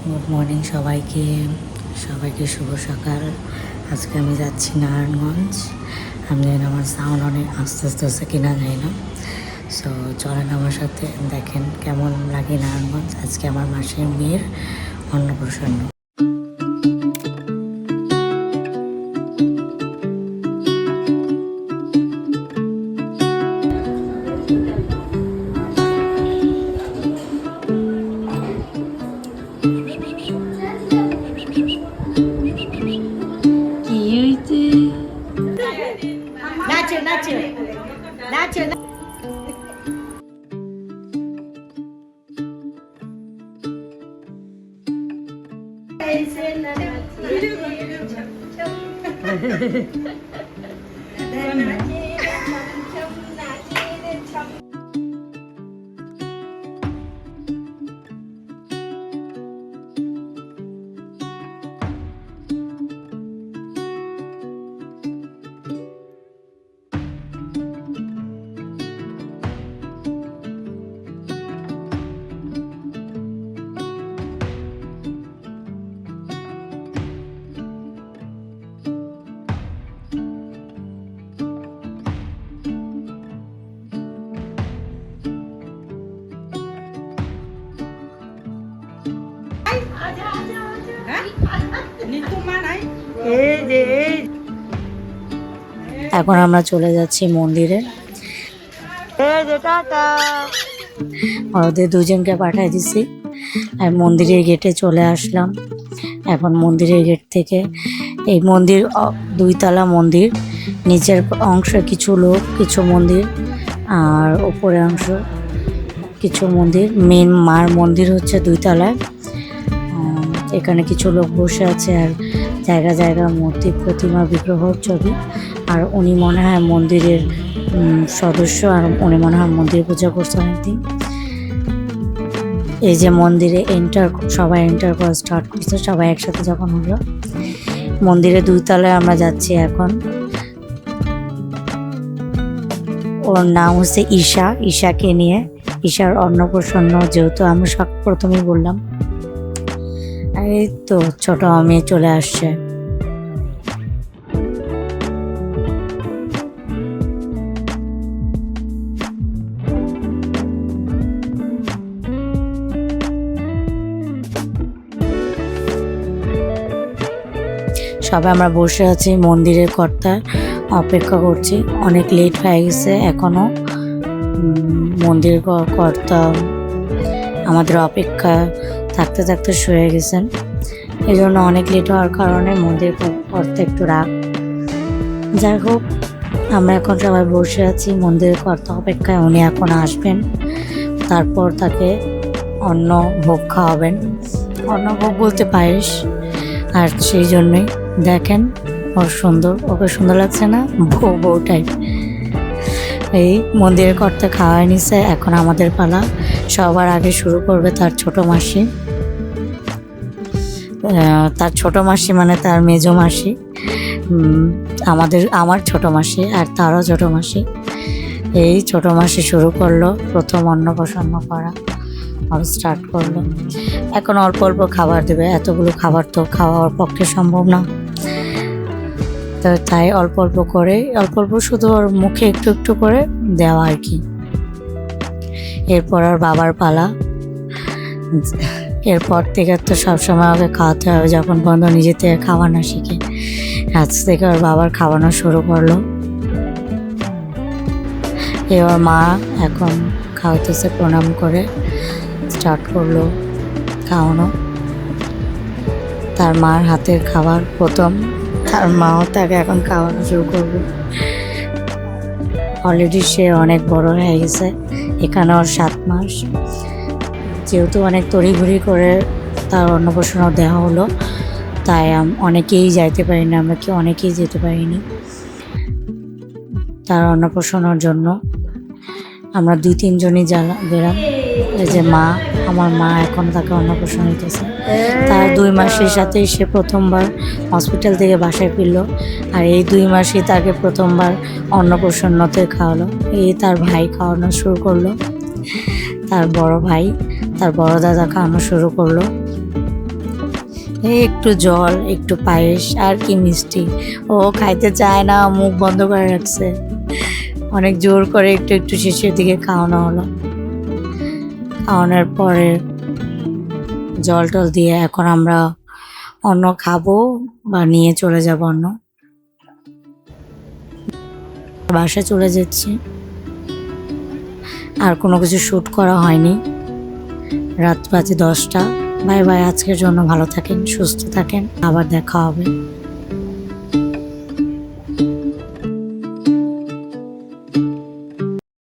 Good morning সবাইকে শুভ সকাল। আজকে আমি যাচ্ছি নারায়ণগঞ্জ। আমি জানি না আমার সাউন্ড অনেক আস্তে আস্তে হচ্ছে কিনা জানি না। সো চলেন আমার সাথে, দেখেন কেমন লাগে নারায়ণগঞ্জ। আজকে আমার মাসির মেয়ের অন্নপ্রাশন। কি হইছে? নাচো নাচো নাচো। এখন আমরা চলে যাচ্ছি মন্দিরে। ওদের দুজনকে পাঠিয়ে দিছি আর মন্দিরের গেটে চলে আসলাম। এখন মন্দিরের গেট থেকে, এই মন্দির দুইতলা মন্দির, নিচের অংশে কিছু লোক, কিছু মন্দির, আর উপরের অংশ কিছু মন্দির। মেন মার মন্দির হচ্ছে দুইতলায়। এখানে কিছু লোক বসে আছে আর জায়গা জায়গা মূর্তি, প্রতিমা, বিগ্রহর ছবি। আর উনি মনে হয় মন্দিরের সদস্য, আর উনি মনে হয় মন্দির পূজা করছে অনেকদিন। এই যে মন্দিরে সবাই এন্টার করা স্টার্ট করছে, সবাই একসাথে যখন হলো। মন্দিরে দুইতলায় আমরা যাচ্ছি এখন। ওর নাম হচ্ছে ঈশাকে নিয়ে, ঈশার অন্নপ্রাশন, যেহেতু আমি প্রথমেই বললাম। এই তো ছোট মেয়ে চলে আসছে। সবাই আমরা বসে আছি, মন্দিরের কর্তা অপেক্ষা করছি। অনেক লেট হয়ে গেছে, এখনো মন্দির কর্তা আমাদের অপেক্ষা থাকতে থাকতে শুয়ে গেছেন। এই জন্য অনেক লেট হওয়ার কারণে মন্দির কর্তা একটু রাগ। যাই হোক, আমরা এখন সবাই বসে আছি মন্দিরের কর্তা অপেক্ষায়। উনি এখন আসবেন, তারপর তাকে অন্ন ভোগ খাওয়াবেন। অন্ন ভোগ বলতে পায়েস। আর সেই জন্যই দেখেন ওর সুন্দর, ওকে সুন্দর লাগছে না? বউ টাইপ। এই মন্দিরের কর্তা খাওয়াই নিছে, এখন আমাদের পালা। সবার আগে শুরু করবে তার ছোট মাসি। তার ছোট মাসি মানে তার মেজো মাসি, আমার ছোট মাসি আর তারও ছোট মাসি। এই ছোট মাসি শুরু করলো প্রথম অন্নপ্রাশন করা, স্টার্ট করলো। এখন অল্প অল্প খাবার দেবে, এতগুলো খাবার তো খাওয়ার পক্ষে সম্ভব না। তো তাই অল্প অল্প করে, অল্প অল্প শুধু ওর মুখে একটু একটু করে দেওয়া আর কি। এরপর ওর বাবার পালা। এরপর থেকে তো সবসময় ওকে খাওয়াতে হবে, যখন পর্যন্ত নিজে থেকে খাওয়া না শিখে। আজ থেকে ওর বাবার খাওয়ানো শুরু করলো। এবার মা এখন খাওয়াতেছে, প্রণাম করে স্টার্ট করলো খাওয়ানো। তার মার হাতের খাবার প্রথম, তার মাও তাকে এখন খাওয়ানো শুরু করবে। অলরেডি সে অনেক বড় হয়ে গেছে, এখানে ওর 7 মাস। যেহেতু অনেক তড়িঘড়ি করে তার অন্নপ্রাশন দেওয়া হলো, তাই অনেকেই যাইতে পারিনি, আমরা কি অনেকেই যেতে পারিনি তার অন্নপ্রাশনের জন্য। আমরা 2-3 জনই গেলাম। এই যে মা, আমার মা এখন তাকে অন্নপ্রাশন হইতেছে। তার 2 মাসের সাথেই সে প্রথমবার হসপিটাল থেকে বাসায় ফিরলো। আর এই 2 মাসেই তাকে প্রথমবার অন্নপ্রাশনতে খাওয়ালো। এই তার ভাই খাওয়ানো শুরু করলো, তার বড় ভাই, তার বড় দাদা খাওয়ানো শুরু করলো। এই একটু জল, একটু পায়েস আর কি মিষ্টি। ও খাইতে চায় না, মুখ বন্ধ করে রাখছে। অনেক জোর করে একটু একটু শেষের দিকে খাওয়ানো হলো। খাওয়ানোর পরে জল টল দিয়ে এখন আমরা অন্য খাবো বা নিয়ে চলে যাব অন্য বাসায় চলে যাচ্ছি। আর কোনো কিছু শ্যুট করা হয়নি। রাত বাজে 10টা। বাই বাই, আজকের জন্য ভালো থাকেন, সুস্থ থাকেন, আবার দেখা হবে।